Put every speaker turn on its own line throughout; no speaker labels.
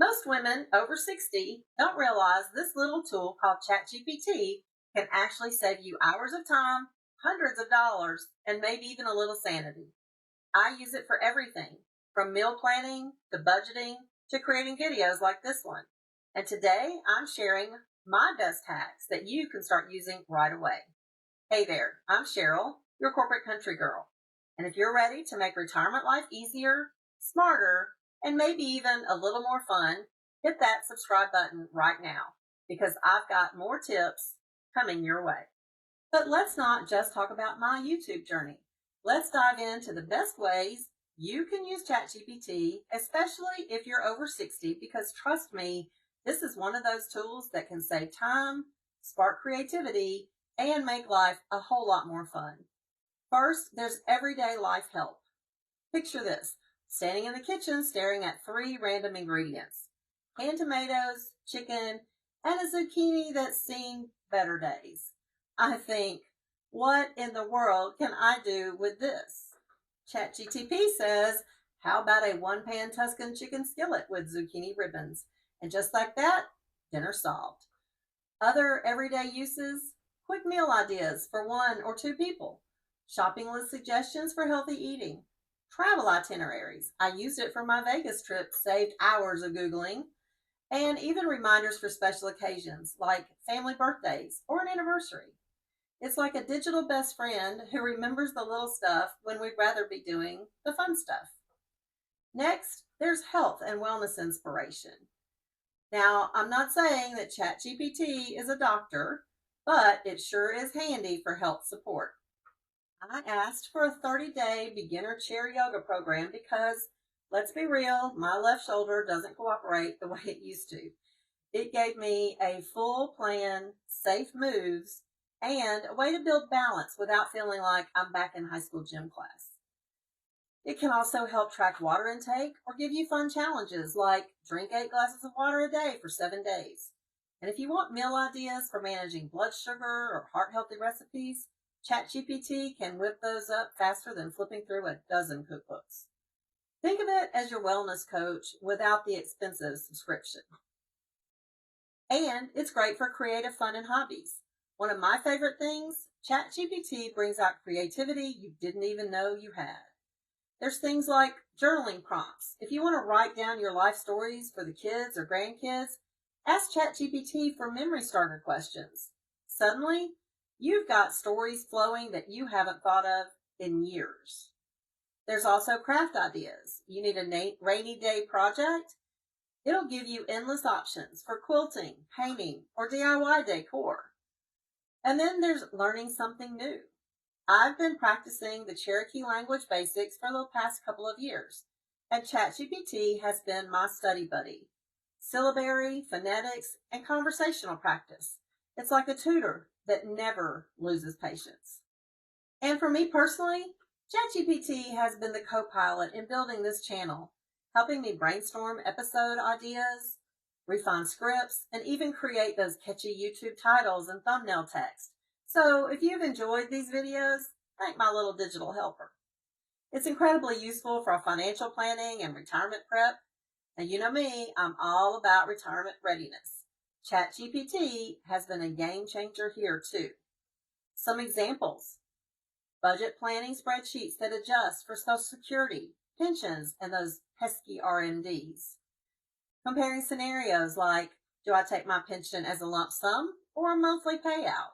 Most women over 60 don't realize this little tool called ChatGPT can actually save you hours of time, hundreds of dollars, and maybe even a little sanity. I use it for everything from meal planning to budgeting to creating videos like this one. And today I'm sharing my best hacks that you can start using right away. Hey there, I'm Cheryl, your corporate country girl. And if you're ready to make retirement life easier, smarter, and maybe even a little more fun, hit that subscribe button right now because I've got more tips coming your way. But let's not just talk about my YouTube journey. Let's dive into the best ways you can use ChatGPT, especially if you're over 60, because trust me, this is one of those tools that can save time, spark creativity, and make life a whole lot more fun. First, there's everyday life help. Picture this, standing in the kitchen staring at 3 random ingredients: canned tomatoes, chicken, and a zucchini that's seen better days. I think, what in the world can I do with this? ChatGPT says, how about a 1-pan Tuscan chicken skillet with zucchini ribbons? And just like that, dinner solved. Other everyday uses, quick meal ideas for 1 or 2 people, shopping list suggestions for healthy eating, travel itineraries. I used it for my Vegas trip, saved hours of Googling, and even reminders for special occasions like family birthdays or an anniversary. It's like a digital best friend who remembers the little stuff when we'd rather be doing the fun stuff. Next, there's health and wellness inspiration. Now, I'm not saying that ChatGPT is a doctor, but it sure is handy for health support. I asked for a 30-day beginner chair yoga program because, let's be real, my left shoulder doesn't cooperate the way it used to. It gave me a full plan, safe moves, and a way to build balance without feeling like I'm back in high school gym class. It can also help track water intake or give you fun challenges like drink 8 glasses of water a day for 7 days. And if you want meal ideas for managing blood sugar or heart-healthy recipes, ChatGPT can whip those up faster than flipping through a dozen cookbooks. Think of it as your wellness coach without the expensive subscription. And it's great for creative fun and hobbies. One of my favorite things, ChatGPT brings out creativity you didn't even know you had. There's things like journaling prompts. If you want to write down your life stories for the kids or grandkids, ask ChatGPT for memory starter questions. Suddenly, you've got stories flowing that you haven't thought of in years. There's also craft ideas. You need a rainy day project? It'll give you endless options for quilting, painting, or DIY decor. And then there's learning something new. I've been practicing the Cherokee language basics for the past couple of years, and ChatGPT has been my study buddy. Syllabary, phonetics, and conversational practice. It's like a tutor that never loses patience. And for me personally, ChatGPT has been the co-pilot in building this channel, helping me brainstorm episode ideas, refine scripts, and even create those catchy YouTube titles and thumbnail text. So if you've enjoyed these videos, thank my little digital helper. It's incredibly useful for financial planning and retirement prep. And you know me, I'm all about retirement readiness. ChatGPT has been a game changer here too. Some examples: budget planning spreadsheets that adjust for Social Security, pensions, and those pesky RMDs. Comparing scenarios like, do I take my pension as a lump sum or a monthly payout?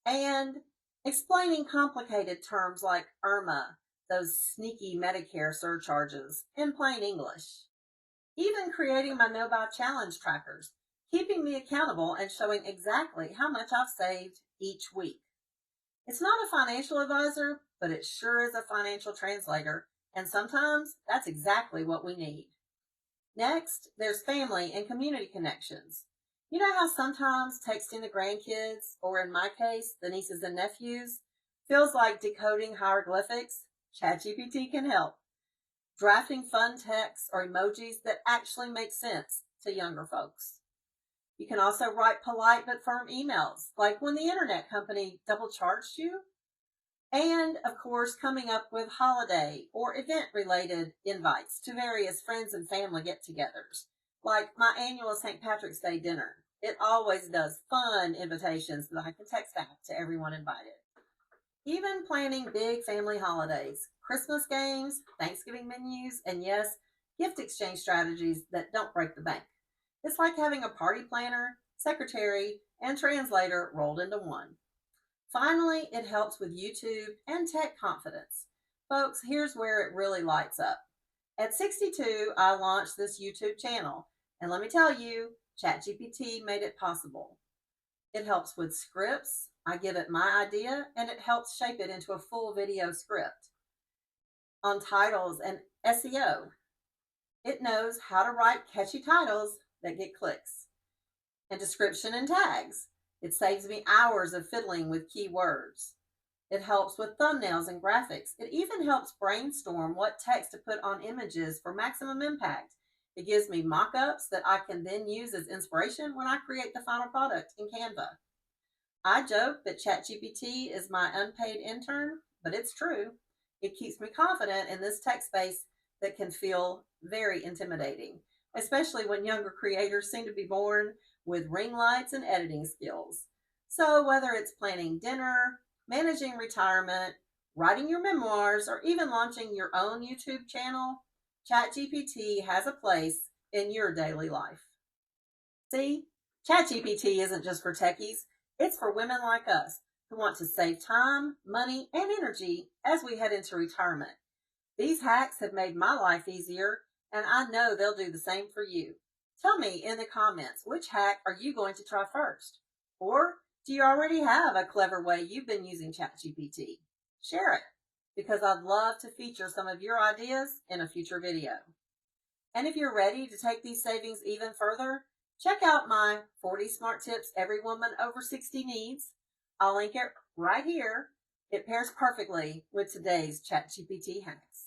And explaining complicated terms like IRMA, those sneaky Medicare surcharges, in plain English. Even creating my no-buy challenge trackers, keeping me accountable and showing exactly how much I've saved each week. It's not a financial advisor, but it sure is a financial translator, and sometimes that's exactly what we need. Next, there's family and community connections. You know how sometimes texting the grandkids, or in my case, the nieces and nephews, feels like decoding hieroglyphics? ChatGPT can help. Drafting fun texts or emojis that actually make sense to younger folks. You can also write polite but firm emails, like when the internet company double charged you. And, of course, coming up with holiday or event-related invites to various friends and family get-togethers, like my annual St. Patrick's Day dinner. It always does fun invitations that I can text back to everyone invited. Even planning big family holidays, Christmas games, Thanksgiving menus, and yes, gift exchange strategies that don't break the bank. It's like having a party planner, secretary, and translator rolled into one. Finally, it helps with YouTube and tech confidence. Folks, here's where it really lights up. At 62, I launched this YouTube channel, and let me tell you, ChatGPT made it possible. It helps with scripts. I give it my idea, and it helps shape it into a full video script. On titles and SEO, it knows how to write catchy titles that get clicks. And description and tags, it saves me hours of fiddling with keywords. It helps with thumbnails and graphics. It even helps brainstorm what text to put on images for maximum impact. It gives me mock-ups that I can then use as inspiration when I create the final product in Canva. I joke that ChatGPT is my unpaid intern, but it's true. It keeps me confident in this tech space that can feel very intimidating, especially when younger creators seem to be born with ring lights and editing skills. So whether it's planning dinner, managing retirement, writing your memoirs, or even launching your own YouTube channel, ChatGPT has a place in your daily life. See, ChatGPT isn't just for techies, it's for women like us who want to save time, money, and energy as we head into retirement. These hacks have made my life easier, and I know they'll do the same for you. Tell me in the comments, which hack are you going to try first? Or do you already have a clever way you've been using ChatGPT? Share it, because I'd love to feature some of your ideas in a future video. And if you're ready to take these savings even further, check out my 40 Smart Tips Every Woman Over 60 Needs. I'll link it right here. It pairs perfectly with today's ChatGPT hacks.